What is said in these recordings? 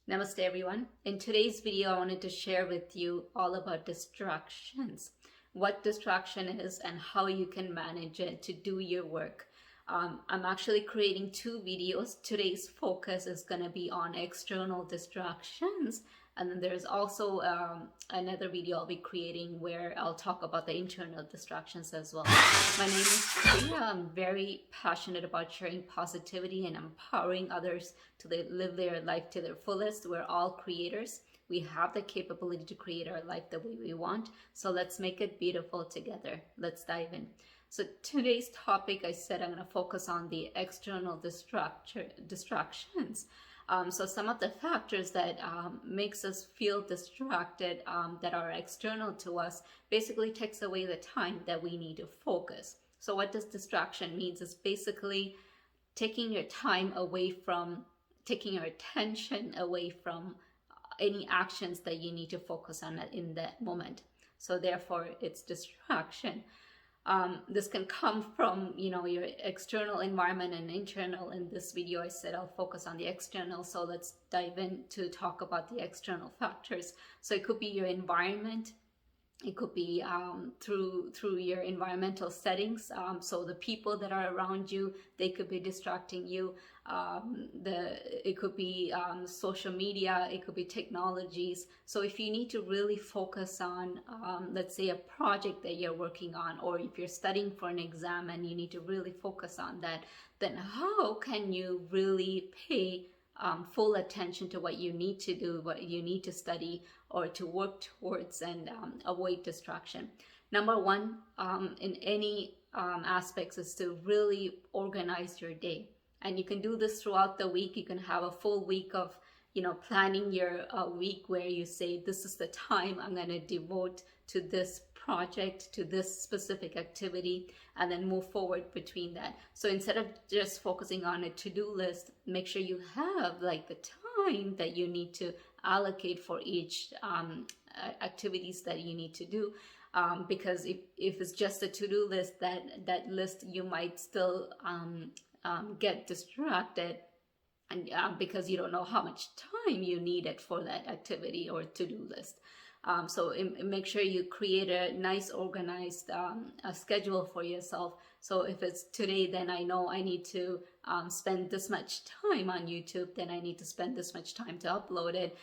Namaste everyone. In today's video, I wanted to share with you all about distractions, what distraction is and how you can manage it to do your work. I'm actually creating two videos. Today's focus is going to be on external distractions, and then there's also another video I'll be creating where I'll talk about the internal distractions as well. My name is Priya. I'm very passionate about sharing positivity and empowering others to live their life to their fullest. We're all creators. We have the capability to create our life the way we want. So let's make it beautiful together. Let's dive in. So today's topic, I said I'm going to focus on the external distractions. So some of the factors that makes us feel distracted that are external to us basically takes away the time that we need to focus. So what does distraction means? It's basically taking your time away from, taking your attention away from any actions that you need to focus on in that moment. So therefore it's distraction. This can come from, your external environment and internal. In this video, I said I'll focus on the external. So let's dive in to talk about the external factors. So it could be your environment. It could be through your environmental settings. So the people that are around you, they could be distracting you. It could be social media. It could be technologies. So if you need to really focus on, let's say, a project that you're working on, or if you're studying for an exam and you need to really focus on that, then how can you really pay full attention to what you need to do, what you need to study or to work towards, and avoid distraction? Number one, in any aspects, is to really organize your day. And you can do this throughout the week. You can have a full week of planning your week where you say, this is the time I'm going to devote to this project, to this specific activity, and then move forward between that. So instead of just focusing on a to-do list, make sure you have like the time that you need to allocate for each activities that you need to do. Because if it's just a to-do list, that list, you might still get distracted, and because you don't know how much time you needed for that activity or to-do list. So make sure you create a nice organized a schedule for yourself. So if it's today, then I know I need to spend this much time on YouTube, then I need to spend this much time to upload it,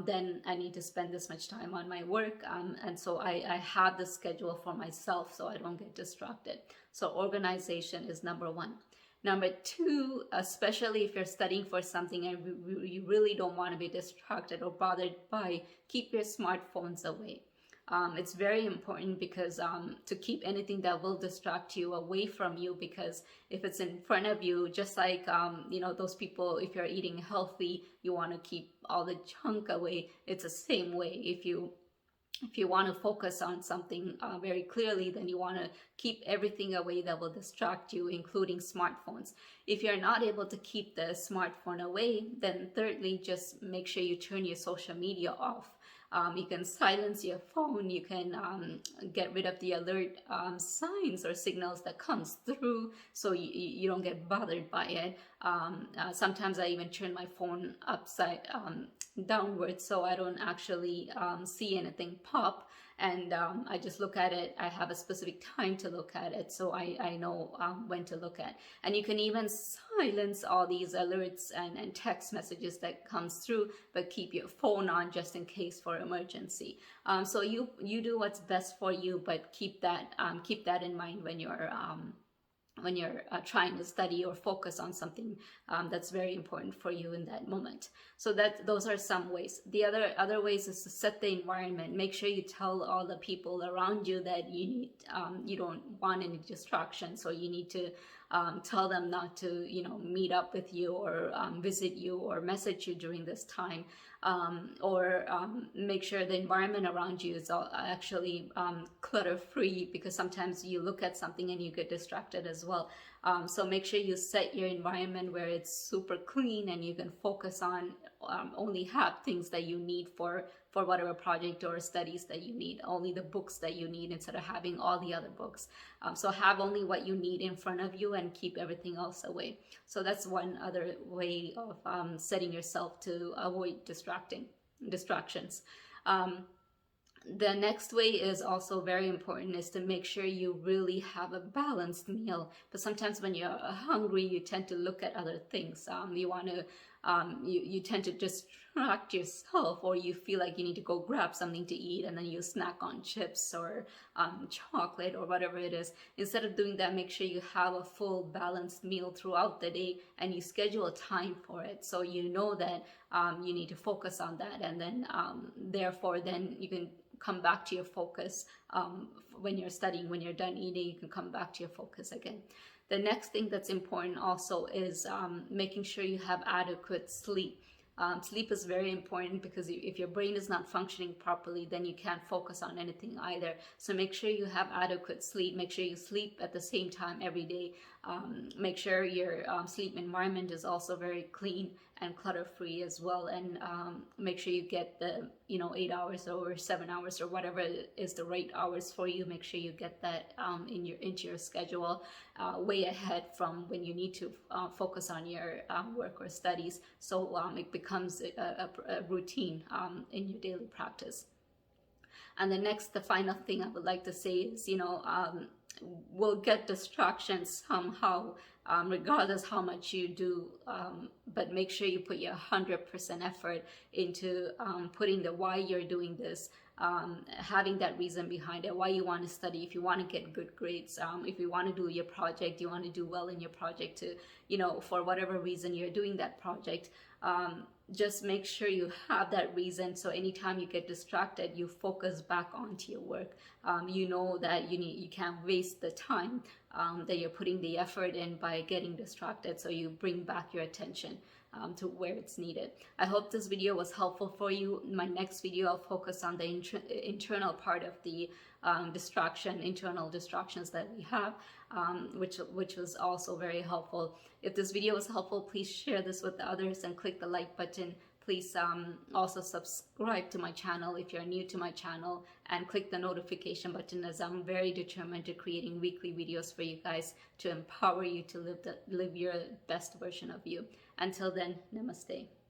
then I need to spend this much time on my work, and so I have the schedule for myself so I don't get distracted. So organization is number one. Number two, especially if you're studying for something and you really don't want to be distracted or bothered by, keep your smartphones away. It's very important because to keep anything that will distract you away from you, because if it's in front of you, just like, those people, if you're eating healthy, you want to keep all the junk away. It's the same way. If you want to focus on something very clearly, then you want to keep everything away that will distract you, including smartphones. If you're not able to keep the smartphone away, then thirdly, just make sure you turn your social media off. You can silence your phone. You can get rid of the alert signs or signals that comes through, so you don't get bothered by it. Sometimes I even turn my phone upside downwards so I don't actually see anything pop, and I just look at it. I have a specific time to look at it, so I know when to look at. And you can even silence all these alerts and text messages that comes through, but keep your phone on just in case for emergency. So you do what's best for you, but keep that in mind when you're trying to study or focus on something that's very important for you in that moment. So those are some ways. The other ways is to set the environment. Make sure you tell all the people around you that you don't want any distractions, or you need to tell them not to meet up with you or visit you or message you during this time, or make sure the environment around you is actually clutter free, because sometimes you look at something and you get distracted as well. So make sure you set your environment where it's super clean and you can focus on only have things that you need for whatever project or studies that you need, only the books that you need instead of having all the other books. So have only what you need in front of you and keep everything else away. So that's one other way of setting yourself to avoid distractions. The next way is also very important, is to make sure you really have a balanced meal. But sometimes when you're hungry, you tend to look at other things. You tend to distract yourself, or you feel like you need to go grab something to eat, and then you snack on chips or chocolate or whatever it is. Instead of doing that, make sure you have a full balanced meal throughout the day, and you schedule a time for it, so you know that you need to focus on that, and then therefore then you can come back to your focus when you're studying. When you're done eating, you can come back to your focus again. The next thing that's important also is making sure you have adequate sleep. Sleep is very important, because if your brain is not functioning properly, then you can't focus on anything either. So make sure you have adequate sleep. Make sure you sleep at the same time every day. Make sure your sleep environment is also very clean and clutter-free as well, and make sure you get the 8 hours or 7 hours or whatever is the right hours for you. Make sure you get that into your schedule way ahead from when you need to focus on your work or studies, so it becomes a routine in your daily practice. And the final thing I would like to say is, we'll get distractions somehow, regardless how much you do, but make sure you put your 100% effort into putting the why you're doing this, having that reason behind it, why you want to study. If you want to get good grades, if you want to do your project, you want to do well in your project, to for whatever reason you're doing that project, just make sure you have that reason, so anytime you get distracted, you focus back onto your work. You know that you can't waste the time that you're putting the effort in by getting distracted, so you bring back your attention to where it's needed. I hope this video was helpful for you. In my next video, I'll focus on the internal part of the internal distractions that we have, which was also very helpful. If this video was helpful, please share this with others and click the like button. Please also subscribe to my channel if you're new to my channel, and click the notification button, as I'm very determined to creating weekly videos for you guys to empower you to live your best version of you. Until then, namaste.